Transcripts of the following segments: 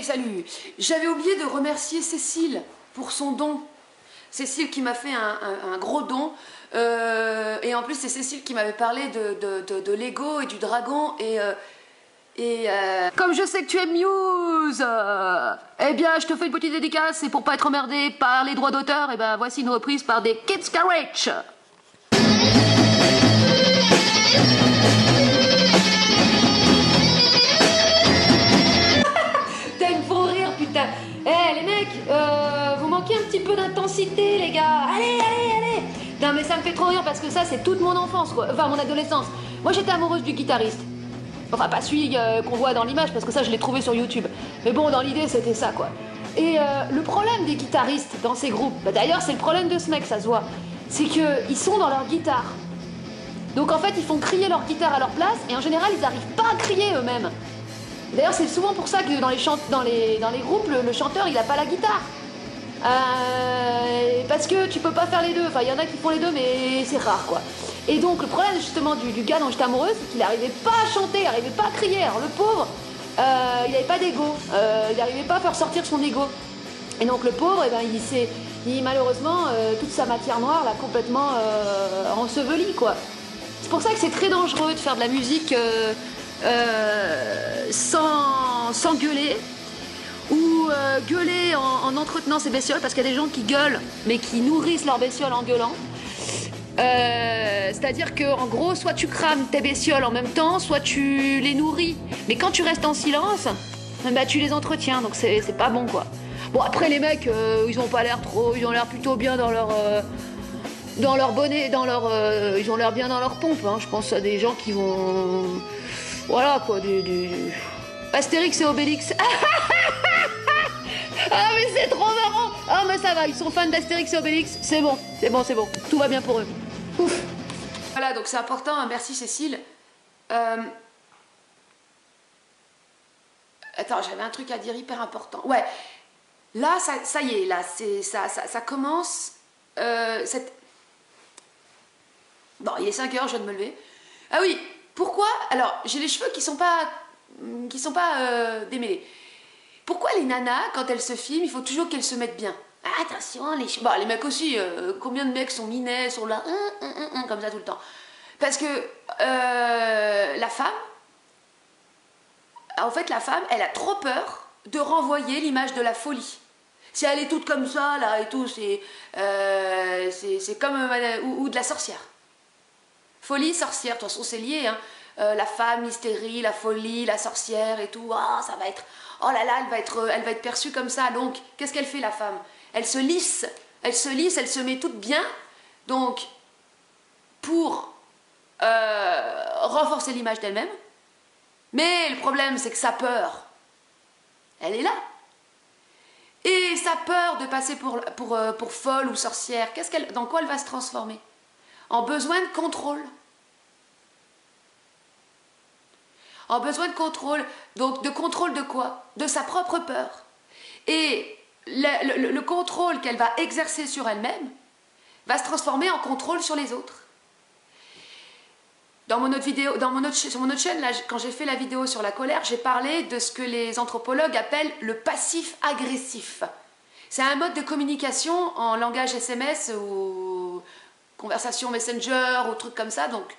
Salut, j'avais oublié de remercier Cécile pour son don. Cécile qui m'a fait un gros don. Et en plus, c'est Cécile qui m'avait parlé de Lego et du dragon. Comme je sais que tu aimes Muse, eh bien, je te fais une petite dédicace. Et pour pas être emmerdé par les droits d'auteur, eh ben, voici une reprise par des Kids Garage. Eh les mecs, vous manquez un petit peu d'intensité les gars. Allez. Non mais ça me fait trop rire parce que ça c'est toute mon enfance quoi. Enfin mon adolescence. Moi j'étais amoureuse du guitariste. Enfin pas celui qu'on voit dans l'image parce que ça je l'ai trouvé sur YouTube. Mais bon dans l'idée c'était ça quoi. Et le problème des guitaristes dans ces groupes, bah, d'ailleurs c'est le problème de ce mec ça se voit, c'est qu'ils sont dans leur guitare. Donc en fait ils font crier leur guitare à leur place et en général ils n'arrivent pas à crier eux-mêmes. D'ailleurs, c'est souvent pour ça que dans les groupes, le chanteur, il n'a pas la guitare. Parce que tu peux pas faire les deux. Enfin, il y en a qui font les deux, mais c'est rare, quoi. Et donc, le problème, justement, du gars dont j'étais amoureuse, c'est qu'il n'arrivait pas à chanter, il n'arrivait pas à crier. Alors, le pauvre, il n'avait pas d'ego. Il n'arrivait pas à faire sortir son ego. Et donc, le pauvre, eh ben, malheureusement, toute sa matière noire l'a complètement ensevelie, quoi. C'est pour ça que c'est très dangereux de faire de la musique... sans gueuler ou gueuler en entretenant ses bestioles parce qu'il y a des gens qui gueulent mais qui nourrissent leurs bestioles en gueulant. C'est-à-dire que en gros soit tu crames tes bestioles en même temps soit tu les nourris mais quand tu restes en silence bah, tu les entretiens donc c'est pas bon quoi. Bon après les mecs ils ont pas l'air trop, ils ont l'air plutôt bien dans leur bonnet, ils ont l'air bien dans leur pompe hein. Je pense à des gens qui vont voilà quoi, Astérix et Obélix. Ah mais c'est trop marrant. Ah mais ça va, ils sont fans d'Astérix et Obélix. C'est bon. Tout va bien pour eux. Ouf. Voilà, donc c'est important. Hein. Merci Cécile. Attends, j'avais un truc à dire hyper important. Ouais. Là, ça y est, là, ça commence. Bon, il est 5h, je viens de me lever. Ah oui. Pourquoi? Alors, j'ai les cheveux qui sont pas démêlés. Pourquoi les nanas, quand elles se filment, il faut toujours qu'elles se mettent bien? Ah, attention, les cheveux... Bon, les mecs aussi, combien de mecs sont minets, sont là, comme ça tout le temps? Parce que la femme, en fait, la femme, elle a trop peur de renvoyer l'image de la folie. Si elle est toute comme ça, là, et tout, c'est comme... ou de la sorcière. Folie, sorcière, de toute façon c'est lié, hein. La femme, l'hystérie, la folie, la sorcière et tout, oh, ça va être, oh là là, elle va être perçue comme ça. Donc, qu'est-ce qu'elle fait la femme? Elle se lisse, elle se met toute bien, donc, pour renforcer l'image d'elle-même. Mais le problème, c'est que sa peur, elle est là. Et sa peur de passer pour folle ou sorcière, dans quoi elle va se transformer? En besoin de contrôle. En besoin de contrôle. Donc de contrôle de quoi? De sa propre peur. Et le contrôle qu'elle va exercer sur elle-même va se transformer en contrôle sur les autres. Dans mon autre vidéo, sur mon autre chaîne, là, quand j'ai fait la vidéo sur la colère, j'ai parlé de ce que les anthropologues appellent le passif agressif. C'est un mode de communication en langage SMS ou conversation Messenger ou trucs comme ça, donc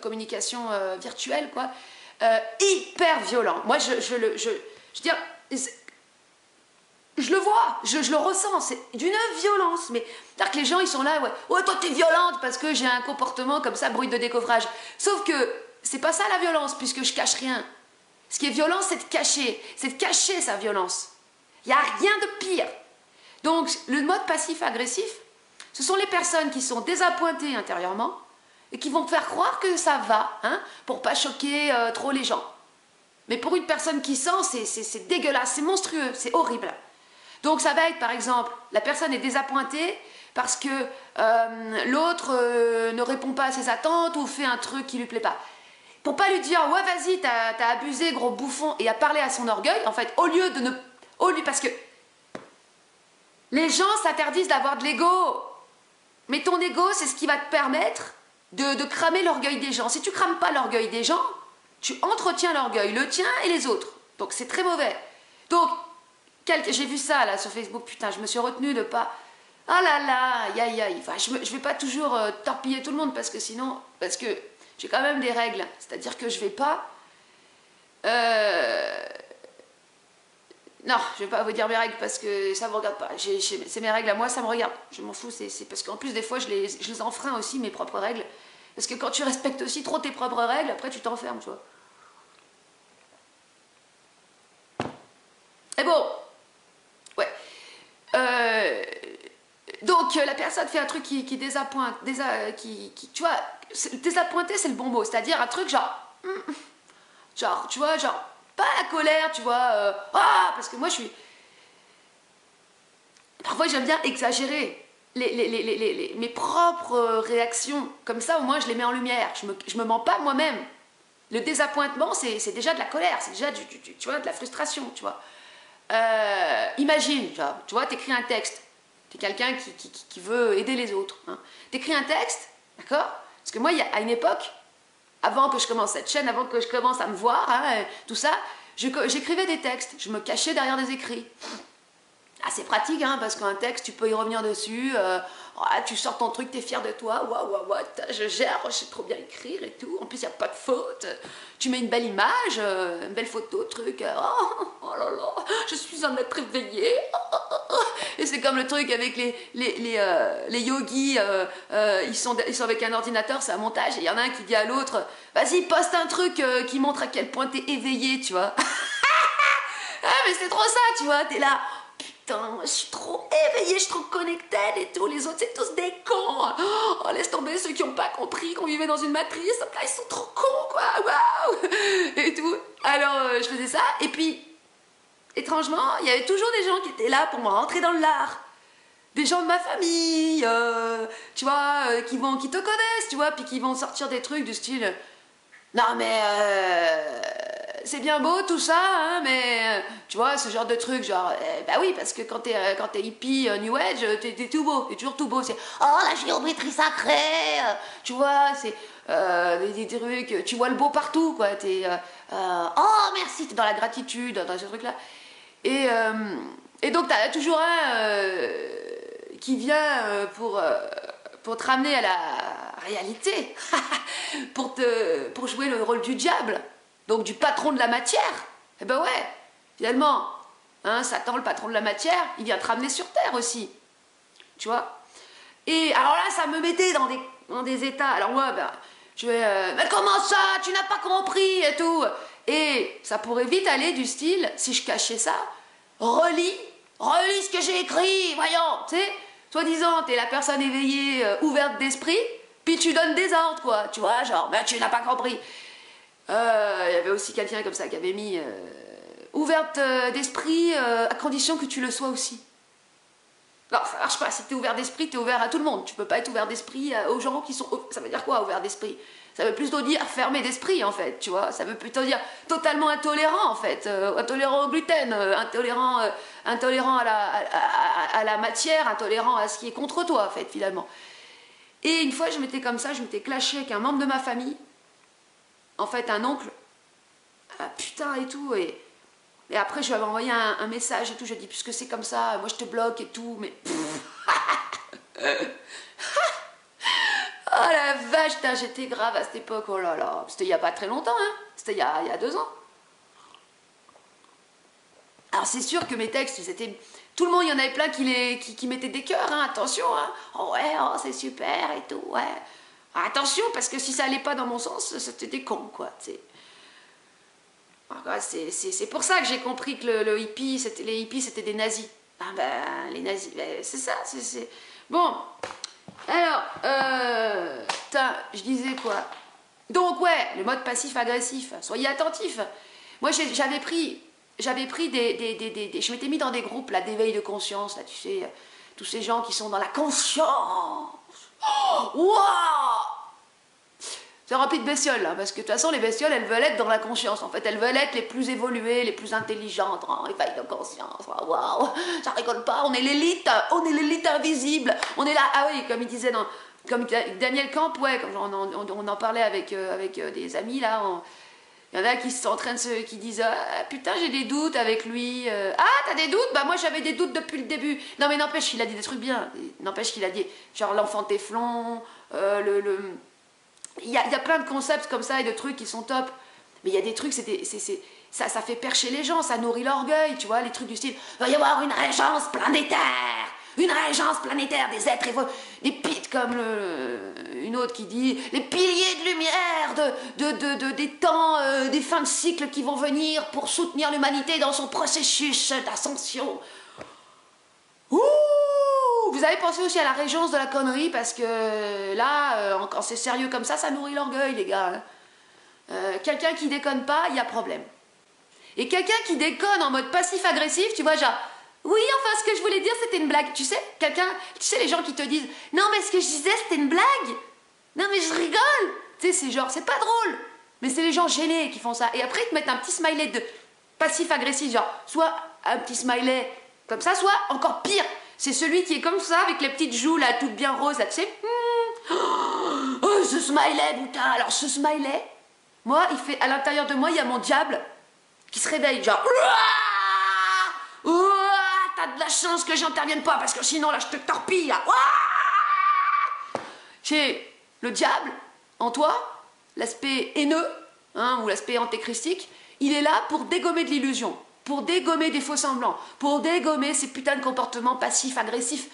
communication virtuelle, quoi, hyper violent. Moi, je veux dire, je le vois, je le ressens, c'est d'une violence, mais c'est-à-dire que les gens, ils sont là, ouais, toi, t'es violente parce que j'ai un comportement comme ça, bruit de décoffrage. Sauf que c'est pas ça la violence, puisque je cache rien. Ce qui est violent, c'est de cacher sa violence. Il n'y a rien de pire. Donc, le mode passif-agressif, ce sont les personnes qui sont désappointées intérieurement et qui vont faire croire que ça va, hein, pour pas choquer trop les gens. Mais pour une personne qui sent, c'est dégueulasse, c'est monstrueux, c'est horrible. Donc ça va être, par exemple, la personne est désappointée parce que l'autre ne répond pas à ses attentes ou fait un truc qui lui plaît pas. Pour pas lui dire, ouais vas-y, t'as abusé, gros bouffon, et à parler à son orgueil, en fait, parce que les gens s'interdisent d'avoir de l'ego. Mais ton ego, c'est ce qui va te permettre de cramer l'orgueil des gens. Si tu crames pas l'orgueil des gens, tu entretiens l'orgueil, le tien et les autres. Donc c'est très mauvais. Donc, j'ai vu ça là sur Facebook, putain, je me suis retenue de pas... Ah là là, aïe aïe aïe. Enfin, je vais pas toujours torpiller tout le monde parce que sinon... Parce que j'ai quand même des règles. C'est-à-dire que je vais pas... Non, je vais pas vous dire mes règles parce que ça me regarde pas. C'est mes règles à moi, ça me regarde. Je m'en fous, c'est parce qu'en plus des fois je les enfreins aussi, mes propres règles. Parce que quand tu respectes aussi trop tes propres règles, après tu t'enfermes, tu vois. Et bon, ouais. Donc la personne fait un truc qui désappointe, tu vois, désappointer c'est le bon mot, c'est-à-dire un truc genre, tu vois, genre, pas la colère, tu vois, parce que moi je suis... Parfois j'aime bien exagérer mes propres réactions, comme ça au moins je les mets en lumière, je me mens pas moi-même. Le désappointement c'est déjà de la colère, c'est déjà tu vois, de la frustration, tu vois. Imagine, tu vois, t'écris un texte, t'es quelqu'un qui veut aider les autres, hein. T'écris un texte, d'accord? Parce que moi, à une époque, avant que je commence cette chaîne, avant que je commence à me voir, hein, tout ça, j'écrivais des textes, je me cachais derrière des écrits. C'est pratique, hein, parce qu'un texte, tu peux y revenir dessus, tu sors ton truc, t'es fier de toi, waouh, je gère, je sais trop bien écrire et tout, en plus il n'y a pas de faute, tu mets une belle image, une belle photo, truc, oh là là, je suis un être éveillé, et c'est comme le truc avec les yogis, ils sont avec un ordinateur, c'est un montage, et il y en a un qui dit à l'autre, vas-y, poste un truc qui montre à quel point t'es éveillé, tu vois. Mais c'est trop ça, tu vois, t'es là... Putain, je suis trop éveillée, je suis trop connectée et tout. Les autres, c'est tous des cons. Oh, laisse tomber ceux qui n'ont pas compris qu'on vivait dans une matrice. Là, ils sont trop cons, quoi. Waouh. Et tout. Alors, je faisais ça. Et puis, étrangement, il y avait toujours des gens qui étaient là pour me rentrer dans l'art. Des gens de ma famille, tu vois, qui te connaissent, tu vois, puis qui vont sortir des trucs du style... Non, mais... c'est bien beau tout ça, hein, mais tu vois, ce genre de truc, genre, bah oui, parce que quand t'es hippie, New Age, t'es tout beau, t'es toujours tout beau, c'est, oh, la géométrie sacrée, tu vois, c'est des trucs, tu vois le beau partout, quoi, oh, merci, t'es dans la gratitude, dans ce truc-là. Et donc, t'as toujours un qui vient pour te ramener à la réalité, pour jouer le rôle du diable. Donc du patron de la matière. Eh ben ouais, finalement, hein, Satan, le patron de la matière, il vient te ramener sur Terre aussi. Tu vois. Et alors là, ça me mettait dans des états. Alors moi, ben, je vais... mais comment ça? Tu n'as pas compris et tout. Et ça pourrait vite aller du style, si je cachais ça, relis ce que j'ai écrit, voyons. Tu sais, soi-disant, t'es la personne éveillée, ouverte d'esprit, puis tu donnes des ordres, quoi. Tu vois, genre, ben tu n'as pas compris. Il y avait aussi quelqu'un comme ça qui avait mis ouverte d'esprit à condition que tu le sois aussi. Non, ça marche pas. Si tu es ouvert d'esprit, tu es ouvert à tout le monde. Tu peux pas être ouvert d'esprit aux gens qui sont... Ça veut dire quoi, ouvert d'esprit? Ça veut plutôt dire fermé d'esprit, en fait, tu vois. Ça veut plutôt dire totalement intolérant, en fait. Intolérant au gluten, intolérant à la matière, intolérant à ce qui est contre toi, en fait, finalement. Et une fois, je m'étais comme ça, je m'étais clashée avec un membre de ma famille. En fait, un oncle, putain et tout, et après je lui avais envoyé un message et tout, je lui ai dit, puisque c'est comme ça, moi je te bloque et tout, mais... Oh la vache, j'étais grave à cette époque, oh là là, c'était il n'y a pas très longtemps, hein, c'était il y a 2 ans. Alors c'est sûr que mes textes, c'était... Tout le monde, il y en avait plein qui mettaient des cœurs, hein, attention, hein, oh ouais, oh c'est super et tout, ouais... Attention, parce que si ça allait pas dans mon sens, c'était des cons, quoi. C'est pour ça que j'ai compris que les hippies, c'était des nazis. Ah ben, les nazis, ben, c'est ça, c'est... Bon, alors, je disais quoi? Donc, ouais, le mode passif-agressif, soyez attentifs. Moi, j'avais pris je m'étais mis dans des groupes, là, d'éveil de conscience, là, tu sais, tous ces gens qui sont dans la conscience. Waouh! C'est rempli de bestioles, hein, parce que de toute façon, les bestioles, elles veulent être dans la conscience. En fait, elles veulent être les plus évoluées, les plus intelligentes. Oh, éveil de conscience, waouh! Ça rigole pas, on est l'élite invisible. On est là, ah oui, comme il disait comme Daniel Camp, ouais, comme on en parlait avec des amis, là. Il y en a qui sont en train de qui disent ah, putain, j'ai des doutes avec lui. Ah, t'as des doutes? Bah, moi, j'avais des doutes depuis le début. Non, mais n'empêche qu'il a dit des trucs bien. N'empêche qu'il a dit, genre, l'enfant téflon, il y a plein de concepts comme ça et de trucs qui sont top. Mais il y a des trucs, ça fait percher les gens, ça nourrit l'orgueil, tu vois, les trucs du style il va y avoir une régence planétaire, des êtres évolués, des pits comme une autre qui dit les piliers de lumière des temps, des fins de cycle qui vont venir pour soutenir l'humanité dans son processus d'ascension. Ouh! Vous avez pensé aussi à la régence de la connerie parce que là, quand c'est sérieux comme ça nourrit l'orgueil, les gars. Quelqu'un qui déconne pas, il y a problème. Et quelqu'un qui déconne en mode passif-agressif, tu vois, genre, oui, enfin, ce que je voulais dire, c'était une blague. Tu sais, les gens qui te disent, non, mais ce que je disais, c'était une blague. Non, mais je rigole. Tu sais, c'est genre, c'est pas drôle. Mais c'est les gens gênés qui font ça. Et après, ils te mettent un petit smiley de passif-agressif, genre, soit un petit smiley comme ça, soit encore pire. C'est celui qui est comme ça, avec les petites joues, là, toutes bien roses, là, tu sais. Oh, ce smiley, putain. Alors, ce smiley, moi, il fait, à l'intérieur de moi, il y a mon diable qui se réveille, genre, t'as de la chance que j'intervienne pas, parce que sinon, là, je te torpille, là. J'ai le diable en toi, l'aspect haineux, hein, ou l'aspect antéchristique, il est là pour dégommer de l'illusion, pour dégommer des faux semblants, pour dégommer ces putains de comportements passifs, agressifs,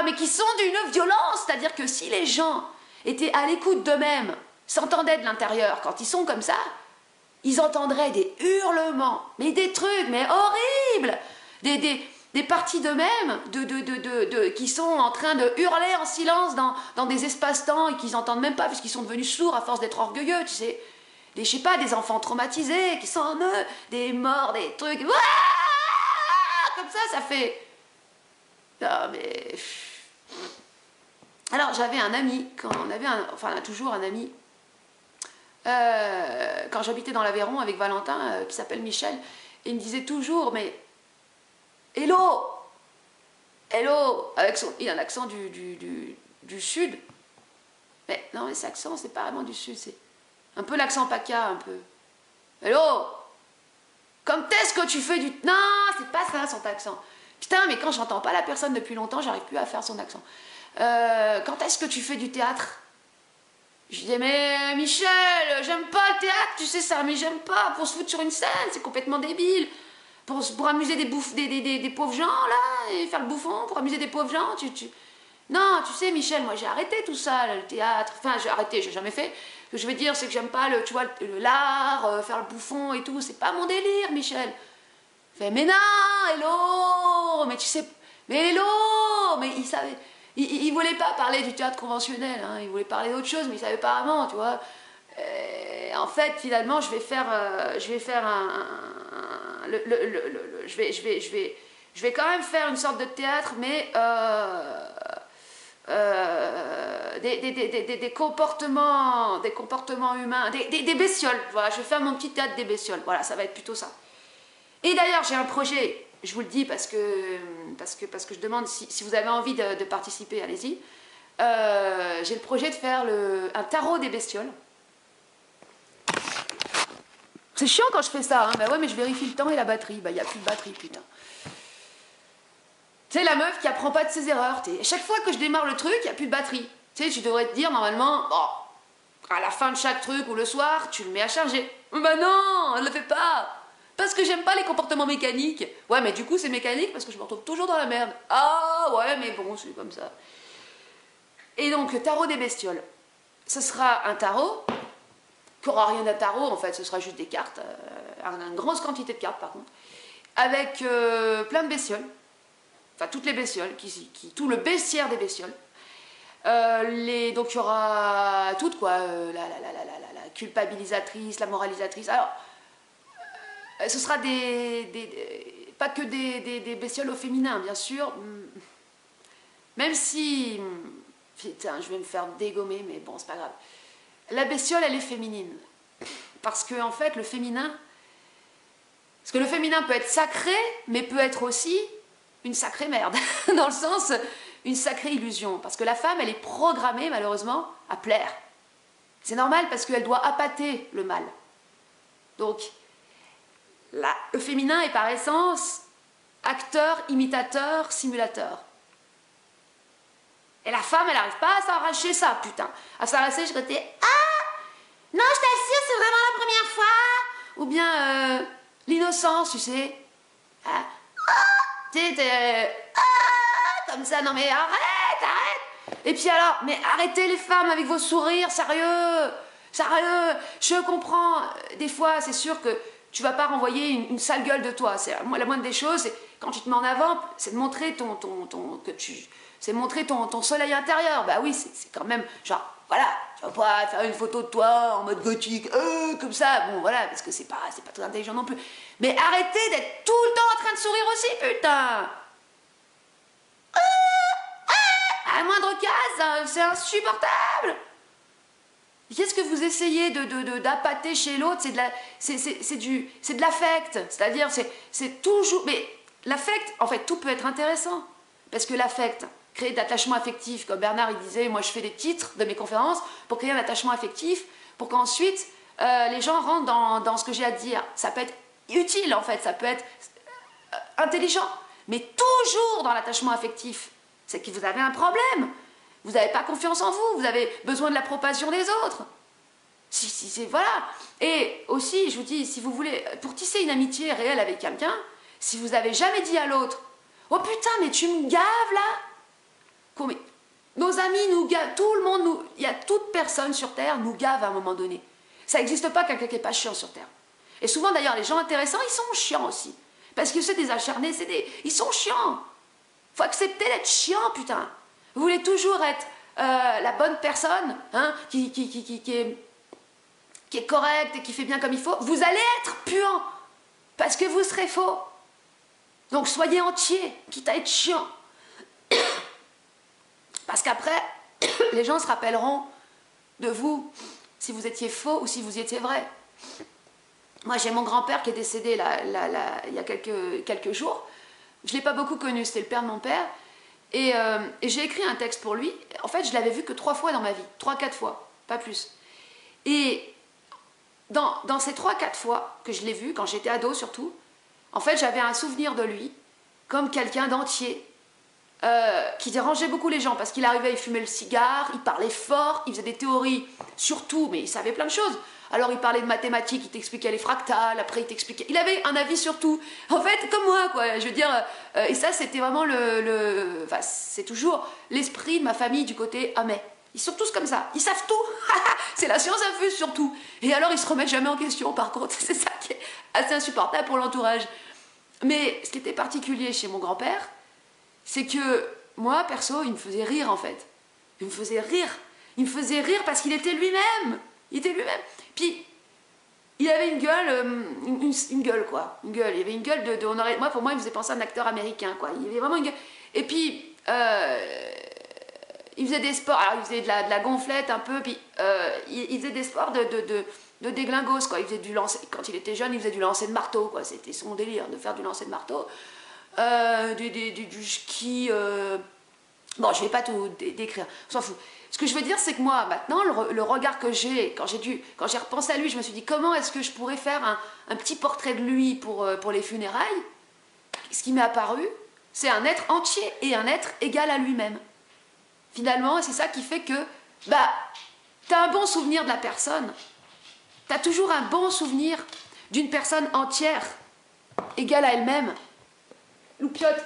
mais qui sont d'une violence, c'est-à-dire que si les gens étaient à l'écoute d'eux-mêmes, s'entendaient de l'intérieur, quand ils sont comme ça, ils entendraient des hurlements, mais des trucs, mais horribles, des parties d'eux-mêmes qui sont en train de hurler en silence dans des espaces-temps et qu'ils n'entendent même pas puisqu'ils sont devenus sourds à force d'être orgueilleux, tu sais. Je sais pas, des enfants traumatisés qui sont en eux, des morts, des trucs. Comme ça fait... Non, mais... Alors, j'avais un ami, on a toujours un ami, quand j'habitais dans l'Aveyron avec Valentin, qui s'appelle Michel, et il me disait toujours, mais... Hello! Hello! Il a un accent du sud. Mais non, mais cet accent, c'est pas vraiment du sud, c'est un peu l'accent PACA, un peu. Hello! Quand est-ce que tu fais du... Non, c'est pas ça, son accent. Putain, mais quand j'entends pas la personne depuis longtemps, j'arrive plus à faire son accent. Quand est-ce que tu fais du théâtre? Je disais, mais Michel, j'aime pas le théâtre, tu sais ça, mais j'aime pas. Pour se foutre sur une scène, c'est complètement débile. Pour amuser des pauvres gens, là, et faire le bouffon, pour amuser des pauvres gens, Non, tu sais, Michel, moi j'ai arrêté tout ça, le théâtre. Enfin, j'ai arrêté, j'ai jamais fait. Ce que je veux dire, c'est que j'aime pas tu vois, l'art, faire le bouffon et tout. C'est pas mon délire, Michel. Fait, mais non, hello, mais tu sais, mais hello, mais il savait. Il voulait pas parler du théâtre conventionnel, hein, il voulait parler d'autre chose, mais il savait pas vraiment, tu vois. En fait, finalement, je vais faire je vais quand même faire une sorte de théâtre, mais des comportements humains, des bestioles. Voilà, je vais faire mon petit théâtre des bestioles. Voilà, ça va être plutôt ça. Et d'ailleurs, j'ai un projet. Je vous le dis parce que je demande si vous avez envie de participer, allez-y. J'ai le projet de faire un tarot des bestioles. C'est chiant quand je fais ça, hein. Bah ouais, mais je vérifie le temps et la batterie. Bah, il n'y a plus de batterie, putain. Tu sais, la meuf qui apprend pas de ses erreurs. Chaque fois que je démarre le truc, il n'y a plus de batterie. Tu sais, tu devrais te dire, normalement, à la fin de chaque truc ou le soir, tu le mets à charger. Bah non, elle ne le fait pas. Parce que j'aime pas les comportements mécaniques. Ouais, mais du coup, c'est mécanique parce que je me retrouve toujours dans la merde. Ah, ouais, mais bon, c'est comme ça. Et donc, le tarot des bestioles. Ce sera un tarot qui n'aura rien à tarot, en fait. Ce sera juste des cartes. Une grosse quantité de cartes, par contre. Avec plein de bestioles. Enfin, toutes les bestioles. Tout le bestiaire des bestioles. Donc, il y aura toutes, quoi. La culpabilisatrice, la moralisatrice. Alors... ce sera pas que des bestioles au féminin, bien sûr. Même si... Putain, je vais me faire dégommer, mais bon, c'est pas grave. La bestiole, elle est féminine. Parce que, en fait, le féminin... Parce que le féminin peut être sacré, mais peut être aussi une sacrée merde. Dans le sens, une sacrée illusion. Parce que la femme, elle est programmée, malheureusement, à plaire. C'est normal parce qu'elle doit appâter le mâle. Donc, le féminin est par essence acteur, imitateur, simulateur. Et la femme, elle n'arrive pas à s'arracher ça, putain. À s'arracher, je côté « Ah, non, je t'assure, c'est vraiment la première fois !» Ou bien l'innocence, tu sais. Ah, tu sais, comme ça, non mais arrête. Et puis alors, mais arrêtez les femmes avec vos sourires, sérieux. Sérieux, je comprends. Des fois, c'est sûr que tu vas pas renvoyer une sale gueule de toi. C'est la moindre des choses, c'est quand tu te mets en avant, c'est de montrer c'est montrer ton soleil intérieur. Bah oui, c'est quand même genre, voilà, tu vas pas faire une photo de toi en mode gothique, comme ça, bon voilà, parce que c'est pas très intelligent non plus. Mais arrêtez d'être tout le temps en train de sourire aussi, putain. À la moindre case, c'est insupportable. Qu'est-ce que vous essayez d'appâter chez l'autre? C'est de l'affect. C'est-à-dire, c'est toujours... Mais l'affect, en fait, tout peut être intéressant. Parce que l'affect, créer d'attachement affectif, comme Bernard il disait, moi je fais des titres de mes conférences pour créer un attachement affectif, pour qu'ensuite les gens rentrent dans ce que j'ai à dire. Ça peut être utile, en fait, ça peut être intelligent. Mais toujours dans l'attachement affectif, c'est que vous avez un problème. Vous n'avez pas confiance en vous, vous avez besoin de l'approbation des autres. Voilà. Et aussi, je vous dis, si vous voulez, pour tisser une amitié réelle avec quelqu'un, si vous n'avez jamais dit à l'autre « Oh putain, mais tu me gaves là !» Nos amis nous gavent, tout le monde nous... Il y a toute personne sur Terre nous gave à un moment donné. Ça n'existe pas quelqu'un qui n'est pas chiant sur Terre. Et souvent d'ailleurs, les gens intéressants, ils sont chiants aussi. Parce que c'est des acharnés, ils sont chiants. Faut accepter d'être chiant, putain. Vous voulez toujours être la bonne personne, hein, qui est correcte et qui fait bien comme il faut. Vous allez être puant, parce que vous serez faux. Donc soyez entier, quitte à être chiant. Parce qu'après, les gens se rappelleront de vous, si vous étiez faux ou si vous étiez vrai. Moi, j'ai mon grand-père qui est décédé il y a quelques jours. Je ne l'ai pas beaucoup connu, c'était le père de mon père. Et j'ai écrit un texte pour lui. En fait, je l'avais vu que 3 fois dans ma vie. 3-4 fois, pas plus. Et dans ces 3-4 fois que je l'ai vu, quand j'étais ado surtout, en fait, j'avais un souvenir de lui comme quelqu'un d'entier, qui dérangeait beaucoup les gens, parce qu'il arrivait, il fumait le cigare, il parlait fort, il faisait des théories sur tout, mais il savait plein de choses. Alors il parlait de mathématiques, il t'expliquait les fractales, après il t'expliquait... Il avait un avis sur tout. En fait, comme moi, quoi. Je veux dire... et ça, c'était vraiment Enfin, c'est toujours l'esprit de ma famille du côté « Ah mais, ils sont tous comme ça, ils savent tout. C'est la science infuse surtout. » Et alors, ils se remettent jamais en question, par contre. C'est ça qui est assez insupportable pour l'entourage. Mais ce qui était particulier chez mon grand-père, c'est que moi, perso, il me faisait rire, en fait. Il me faisait rire. Il me faisait rire parce qu'il était lui-même. Il était lui-même. Puis, il avait une gueule, une gueule, quoi. Une gueule. Il avait une gueule moi, pour moi, il me faisait penser à un acteur américain, quoi. Il avait vraiment une gueule. Et puis, il faisait des sports. Alors, il faisait de la gonflette un peu. Puis, il faisait des sports de déglingos, quoi. Il faisait du lancer. Quand il était jeune, il faisait du lancer de marteau, quoi. C'était son délire de faire du lancer de marteau. Du ski. Bon, je ne vais pas tout décrire. On s'en fout. Ce que je veux dire, c'est que moi, maintenant, le regard que j'ai, quand j'ai repensé à lui, je me suis dit, comment est-ce que je pourrais faire un petit portrait de lui pour les funérailles? Ce qui m'est apparu, c'est un être entier et un être égal à lui-même. Finalement, c'est ça qui fait que, bah, t'as un bon souvenir de la personne. T'as toujours un bon souvenir d'une personne entière, égale à elle-même. Loupiote.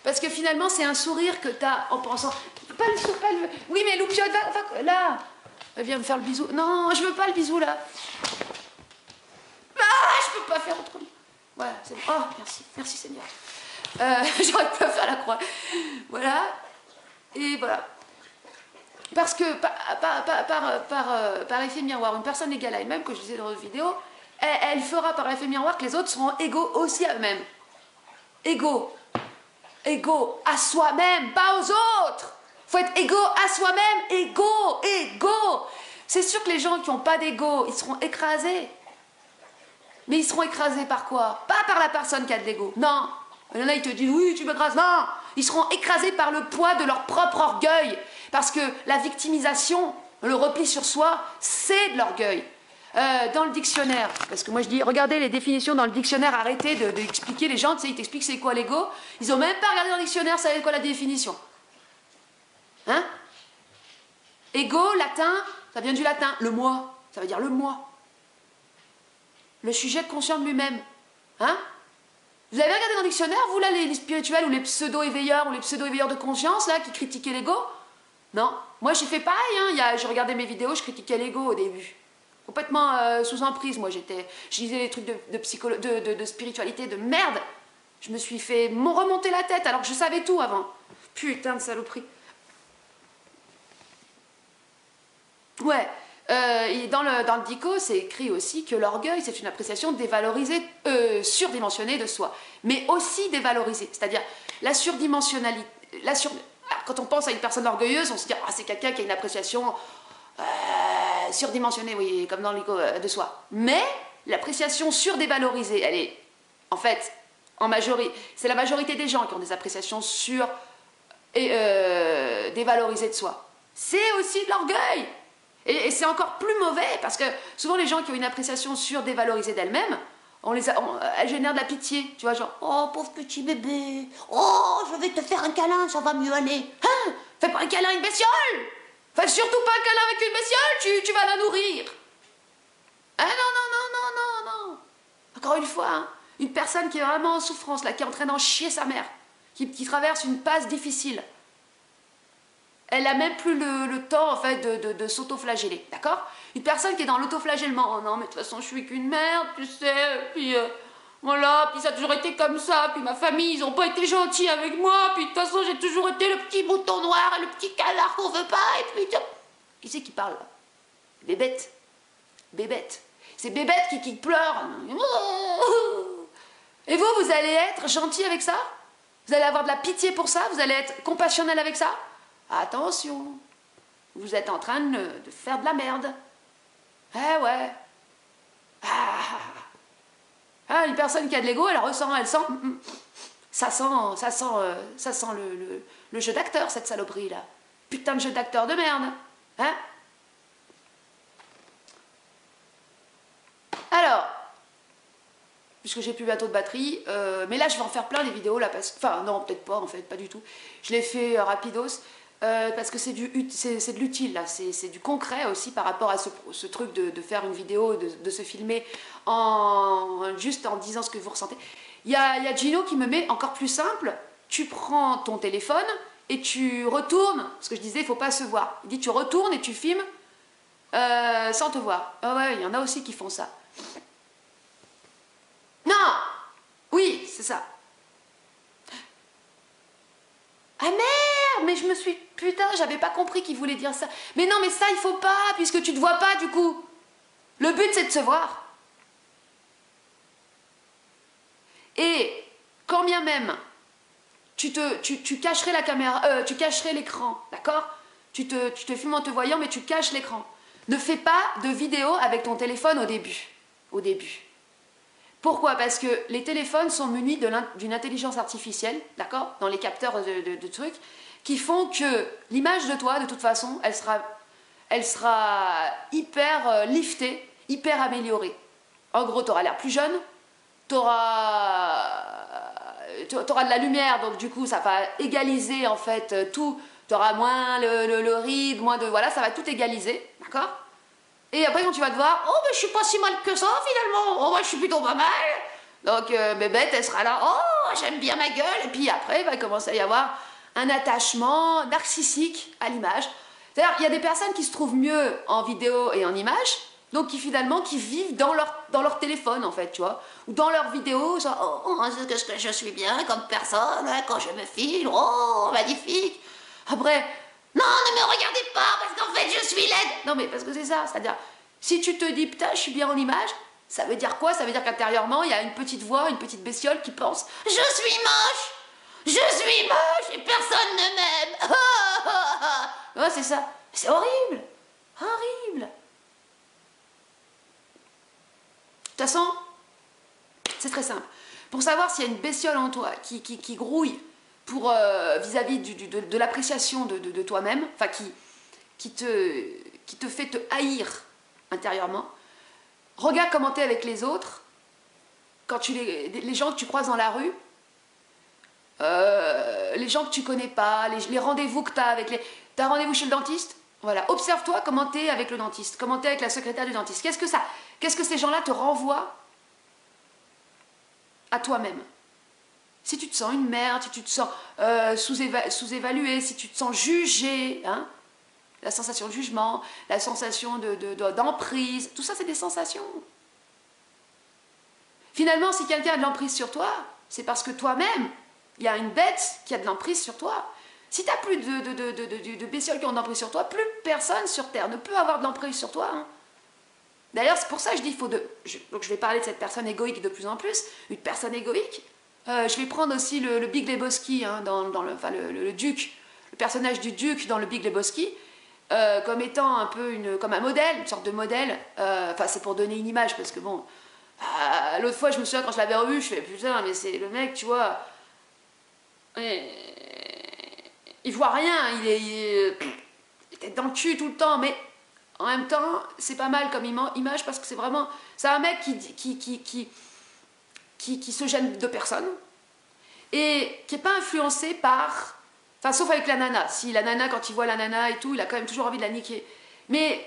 Parce que finalement, c'est un sourire que t'as en pensant... Oui, mais Loupiote, va là. Viens me faire le bisou. Non, je veux pas le bisou, là. Ah, je peux pas faire autrement. Voilà, c'est bon. Oh, merci. Merci, Seigneur. J'aurais pas faire la croix. Voilà. Et voilà. Parce que par effet miroir, une personne égale à elle-même, que je disais dans votre vidéo, elle fera par effet miroir que les autres seront égaux aussi à eux-mêmes. Égaux. Égaux à soi-même, pas aux autres. Faut être égaux à soi-même, égaux. C'est sûr que les gens qui n'ont pas d'ego, ils seront écrasés. Mais ils seront écrasés par quoi? Pas par la personne qui a de l'ego. Non. Il y en a, ils te disent, oui, tu m'écrases. Non. Ils seront écrasés par le poids de leur propre orgueil. Parce que la victimisation, le repli sur soi, c'est de l'orgueil. Dans le dictionnaire, parce que moi je dis, regardez les définitions dans le dictionnaire, arrêtez d'expliquer, les gens, tu sais, ils t'expliquent c'est quoi l'ego, ils ont même pas regardé dans le dictionnaire, ça quoi la définition. Hein? Ego, latin, ça vient du latin, le moi, ça veut dire le moi. Le sujet conscient de lui-même. Hein? Vous avez regardé dans le dictionnaire, vous là, les spirituels ou les pseudo-éveilleurs ou les pseudo-éveilleurs de conscience, là, qui critiquaient l'ego? Non. Moi j'ai fait pareil, hein. Je regardais mes vidéos, je critiquais l'ego au début. Complètement sous emprise, moi je disais des trucs de spiritualité de merde. Je me suis fait remonter la tête alors que je savais tout avant. Putain de saloperie. Ouais, et dans le dico, c'est écrit aussi que l'orgueil, c'est une appréciation dévalorisée, surdimensionnée de soi, mais aussi dévalorisée. C'est-à-dire la surdimensionnalité. Quand on pense à une personne orgueilleuse, on se dit, ah, c'est quelqu'un qui a une appréciation surdimensionnée, oui, comme dans l'ego de soi. Mais l'appréciation surdévalorisée, elle est, en fait, c'est la majorité des gens qui ont des appréciations dévalorisées de soi. C'est aussi de l'orgueil. Et c'est encore plus mauvais, parce que souvent les gens qui ont une appréciation surdévalorisée d'elles-mêmes, elles génèrent de la pitié, tu vois, genre, oh pauvre petit bébé, oh je vais te faire un câlin, ça va mieux aller. Hein? Fais pas un câlin à une bestiole! Fais surtout pas un câlin avec une bestiole, tu vas la nourrir. Ah non, non, non, non, non, non. Encore une fois, hein, une personne qui est vraiment en souffrance, là, qui est en train d'en chier sa mère, qui traverse une passe difficile, elle n'a même plus le temps, en fait, de s'auto-flageller, d'accord? Une personne qui est dans l'autoflagellement, oh non, mais de toute façon, je suis qu'une merde, tu sais, puis voilà, puis ça a toujours été comme ça, puis ma famille, ils n'ont pas été gentils avec moi, puis de toute façon, j'ai toujours été le petit mouton noir et le petit canard qu'on veut pas, et puis... Qui c'est qui parle, là? Bébête. Bébête. C'est Bébête qui pleure. Et vous allez être gentil avec ça? Vous allez avoir de la pitié pour ça? Vous allez être compassionnel avec ça? Attention, vous êtes en train de faire de la merde. Eh ouais. Une personne qui a de l'ego, elle sent. Ça sent le jeu d'acteur, cette saloperie là. Putain de jeu d'acteur de merde. Hein? Alors, puisque j'ai plus bientôt de batterie, mais là je vais en faire plein les vidéos là, enfin non, peut-être pas en fait, pas du tout. Je l'ai fait rapidos. Parce que c'est de l'utile, là, c'est du concret aussi par rapport à ce truc de faire une vidéo, de se filmer juste en disant ce que vous ressentez. Il y a Gino qui me met encore plus simple, tu prends ton téléphone et tu retournes, ce que je disais, il ne faut pas se voir. Il dit tu retournes et tu filmes sans te voir. Ah ouais, il y en a aussi qui font ça. Non! Oui, c'est ça. Ah merde, mais je me suis... Putain, j'avais pas compris qu'il voulait dire ça. Mais non, mais ça, il faut pas, puisque tu te vois pas, du coup. Le but, c'est de se voir. Et, quand bien même, tu cacherais la caméra, tu cacherais l'écran, d'accord? Tu te filmes en te voyant, mais tu caches l'écran. Ne fais pas de vidéo avec ton téléphone au début. Au début. Pourquoi? Parce que les téléphones sont munis d'une intelligence artificielle, d'accord, dans les capteurs de trucs, qui font que l'image de toi, de toute façon, elle sera hyper liftée, hyper améliorée. En gros, tu auras l'air plus jeune, tu auras de la lumière, donc du coup, ça va égaliser en fait tout. Tu auras moins le ride, moins de... Voilà, ça va tout égaliser, d'accord? Et après, quand tu vas te voir, oh, mais je suis pas si mal que ça, finalement. Oh, ouais, je suis plutôt pas mal. Donc, Bébête, elle sera là, oh, j'aime bien ma gueule. Et puis après, il va commencer à y avoir un attachement narcissique à l'image. C'est-à-dire, il y a des personnes qui se trouvent mieux en vidéo et en image, donc qui vivent dans leur téléphone, en fait, tu vois. Ou dans leur vidéo, genre, oh, qu'est-ce que je suis bien comme personne, hein, quand je me filme, oh, magnifique. Après... Non, ne me regardez pas, parce qu'en fait, je suis laide. Non, mais parce que c'est ça, c'est-à-dire, si tu te dis, putain, je suis bien en image, ça veut dire quoi? Ça veut dire qu'intérieurement, il y a une petite voix, une petite bestiole qui pense, je suis moche, et personne ne m'aime. Ouais, c'est ça. C'est horrible, horrible. De toute façon, c'est très simple. Pour savoir s'il y a une bestiole en toi qui grouille, pour vis-à-vis de l'appréciation de toi-même, enfin qui te fait te haïr intérieurement, Regarde comment t'es avec les autres, quand les gens que tu croises dans la rue, les gens que tu connais pas, les rendez-vous que tu as avec les... T'as rendez-vous chez le dentiste? Voilà, observe-toi comment t'es avec le dentiste, comment t'es avec la secrétaire du dentiste. Qu'est-ce que ces gens-là te renvoient à toi-même? Si tu te sens une merde, si tu te sens sous-évalué, si tu te sens jugé, hein, la sensation de jugement, la sensation d'emprise, tout ça c'est des sensations. Finalement, si quelqu'un a de l'emprise sur toi, c'est parce que toi-même, il y a une bête qui a de l'emprise sur toi. Si tu n'as plus de bestioles qui ont de l'emprise sur toi, plus personne sur Terre ne peut avoir de l'emprise sur toi. Hein. D'ailleurs, c'est pour ça que je dis, donc je vais parler de cette personne égoïque de plus en plus, une personne égoïque. Je vais prendre aussi le Big Lebowski, hein, le duc, le personnage du duc dans le Big Lebowski, comme étant un peu comme un modèle, une sorte de modèle. Enfin, c'est pour donner une image, parce que bon, l'autre fois, je me souviens quand je l'avais revu, je fais putain, mais c'est le mec, tu vois, il voit rien, il est dans le cul tout le temps, mais en même temps, c'est pas mal comme image parce que c'est un mec qui se gêne de personne et qui n'est pas influencé par... Enfin, sauf avec la nana. Si la nana, quand il voit la nana et tout, il a quand même toujours envie de la niquer. Mais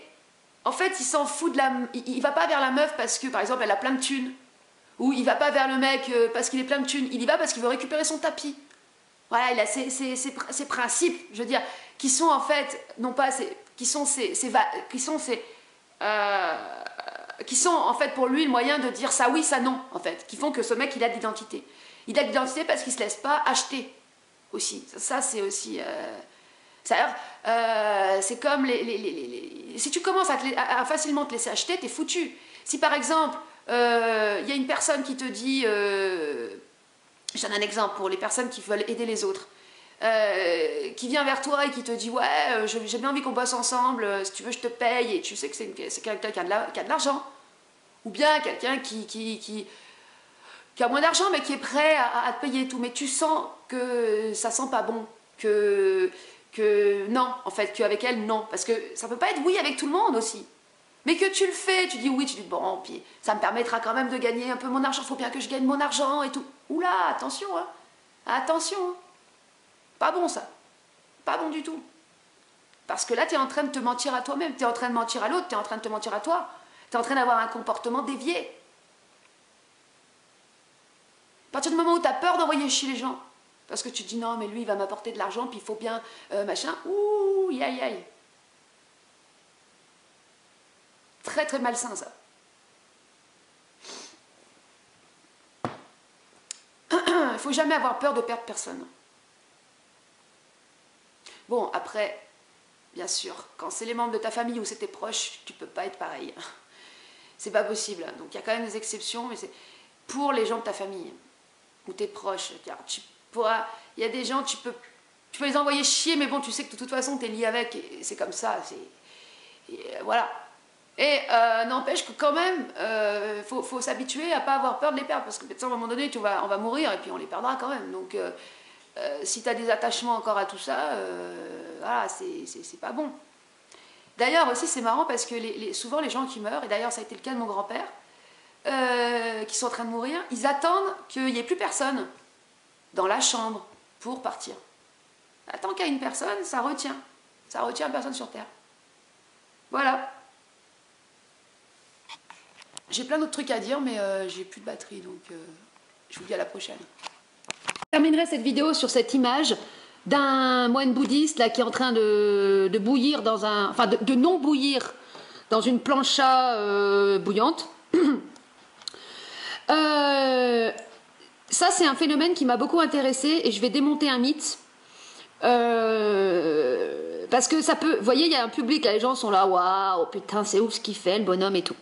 en fait, il s'en fout de la... Il va pas vers la meuf parce que, par exemple, elle a plein de thunes. Ou il va pas vers le mec parce qu'il est plein de thunes. Il y va parce qu'il veut récupérer son tapis. Voilà, il a ces principes, je veux dire, qui sont en fait, non pas... qui sont en fait pour lui le moyen de dire ça oui, ça non, en fait, qui font que ce mec il a de l'identité. Il a de l'identité parce qu'il ne se laisse pas acheter aussi. Ça c'est aussi... c'est comme si tu commences à facilement te laisser acheter, t'es foutu. Si par exemple, il y a une personne qui te dit... je donne un exemple pour les personnes qui veulent aider les autres. Qui vient vers toi et qui te dit ouais j'ai bien envie qu'on bosse ensemble, si tu veux je te paye, et tu sais que c'est quelqu'un qui a de l'argent, ou bien quelqu'un qui a moins d'argent mais qui est prêt à te payer et tout, mais tu sens que ça sent pas bon, que non, en fait, qu'avec elle non, parce que ça peut pas être oui avec tout le monde aussi, mais que tu le fais, tu dis oui, tu dis bon, puis ça me permettra quand même de gagner un peu mon argent, faut bien que je gagne mon argent et tout. Oula, attention, hein, attention, hein. Pas bon ça, pas bon du tout. Parce que là, tu es en train de te mentir à toi-même, tu es en train de mentir à l'autre, tu es en train de te mentir à toi, tu es en train d'avoir un comportement dévié. À partir du moment où tu as peur d'envoyer chier les gens, parce que tu te dis non, mais lui, il va m'apporter de l'argent, puis il faut bien machin, ouh, aïe, aïe. Très, très malsain ça. Il ne faut jamais avoir peur de perdre personne. Bon, après, bien sûr, quand c'est les membres de ta famille ou c'est tes proches, tu peux pas être pareil. C'est pas possible. Donc il y a quand même des exceptions, mais c'est pour les gens de ta famille ou tes proches. Il y a des gens, tu peux les envoyer chier, mais bon, tu sais que de toute façon, tu es lié avec, et c'est comme ça. Voilà. Et n'empêche que quand même, faut s'habituer à pas avoir peur de les perdre, parce que peut-être à un moment donné, on va mourir et puis on les perdra quand même. Donc... si tu as des attachements encore à tout ça, voilà, c'est pas bon. D'ailleurs aussi c'est marrant parce que souvent les gens qui meurent, et d'ailleurs ça a été le cas de mon grand-père, qui sont en train de mourir, ils attendent qu'il n'y ait plus personne dans la chambre pour partir. Tant qu'il y a une personne, ça retient personne sur Terre. Voilà. J'ai plein d'autres trucs à dire, mais j'ai plus de batterie, donc je vous dis à la prochaine. Je terminerai cette vidéo sur cette image d'un moine bouddhiste là, qui est en train de bouillir dans un... Enfin, de non bouillir dans une plancha bouillante. Ça, c'est un phénomène qui m'a beaucoup intéressée et je vais démonter un mythe. Parce que ça peut... Vous voyez, il y a un public, là, les gens sont là, waouh, putain, c'est ouf ce qu'il fait, le bonhomme et tout.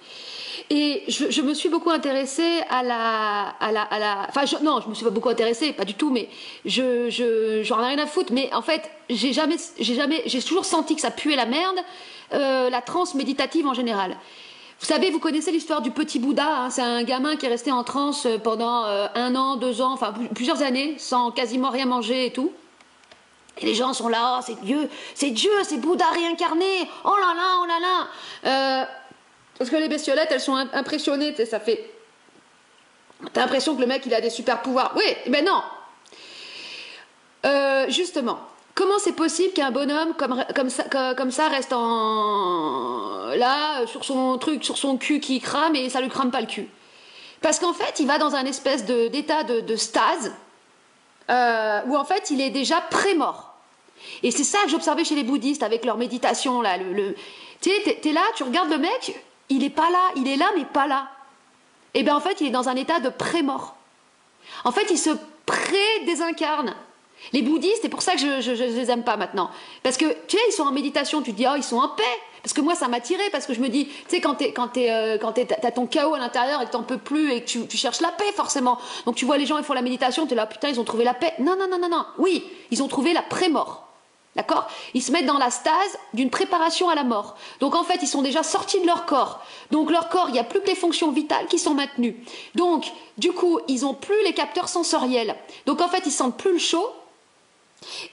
Et je me suis beaucoup intéressée enfin, non, je me suis pas beaucoup intéressée, pas du tout, mais j'en ai rien à foutre. Mais en fait, j'ai toujours senti que ça puait la merde, la transe méditative en général. Vous savez, vous connaissez l'histoire du petit Bouddha, hein, c'est un gamin qui est resté en transe pendant 1 an, 2 ans, enfin plusieurs années, sans quasiment rien manger et tout. Et les gens sont là, oh, c'est Dieu, c'est Bouddha réincarné, oh là là, oh là là. Parce que les bestiolettes, elles sont impressionnées, tu sais, ça fait... T'as l'impression que le mec, il a des super pouvoirs. Oui, mais non. Justement, comment c'est possible qu'un bonhomme comme ça reste là, sur son truc, sur son cul qui crame et ça lui crame pas le cul? Parce qu'en fait, il va dans un espèce d'état de stase où en fait, il est déjà pré-mort. Et c'est ça que j'observais chez les bouddhistes avec leur méditation. Là, tu sais, t'es là, tu regardes le mec, il est pas là, il est là mais pas là. Et bien en fait, il est dans un état de pré-mort. En fait, il se pré-désincarne. Les bouddhistes, c'est pour ça que je les aime pas maintenant. Parce que, tu sais, ils sont en méditation, tu te dis, oh, ils sont en paix. Parce que moi, ça m'a tiré, parce que je me dis, tu sais, quand t'as ton chaos à l'intérieur et que t'en peux plus et que tu cherches la paix, forcément. Donc tu vois les gens, ils font la méditation, t'es là, putain, ils ont trouvé la paix. Non, non, non, non, non. Oui, ils ont trouvé la pré-mort. D'accord? Ils se mettent dans la stase d'une préparation à la mort. Donc en fait, ils sont déjà sortis de leur corps. Donc leur corps, il n'y a plus que les fonctions vitales qui sont maintenues. Donc, du coup, ils n'ont plus les capteurs sensoriels. Donc en fait, ils sentent plus le chaud.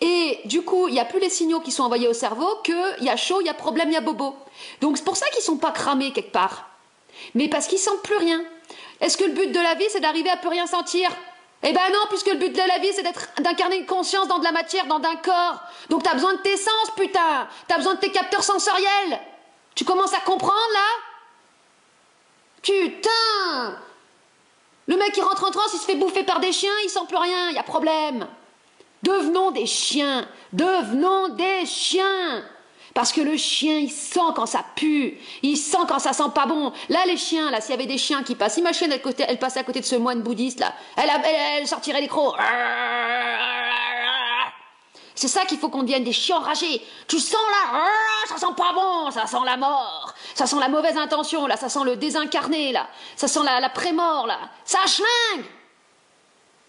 Et du coup, il n'y a plus les signaux qui sont envoyés au cerveau qu'il y a chaud, il y a problème, il y a bobo. Donc c'est pour ça qu'ils ne sont pas cramés quelque part. Mais parce qu'ils ne sentent plus rien. Est-ce que le but de la vie, c'est d'arriver à plus rien sentir? Eh ben non, puisque le but de la vie, c'est d'incarner une conscience dans de la matière, dans un corps. Donc t'as besoin de tes sens, putain. T'as besoin de tes capteurs sensoriels. Tu commences à comprendre, là? Putain! Le mec, il rentre en transe, il se fait bouffer par des chiens, il sent plus rien, il y a problème. Devenons des chiens. Devenons des chiens. Parce que le chien, il sent quand ça pue, il sent quand ça sent pas bon. Là, les chiens, là, s'il y avait des chiens qui passent, si ma chienne, elle passait à côté de ce moine bouddhiste, là, elle sortirait les crocs. C'est ça qu'il faut qu'on devienne, des chiens enragés. Tu sens là, ça sent pas bon, ça sent la mort, ça sent la mauvaise intention, là, ça sent le désincarné, là, ça sent la pré-mort, là. Ça schlingue.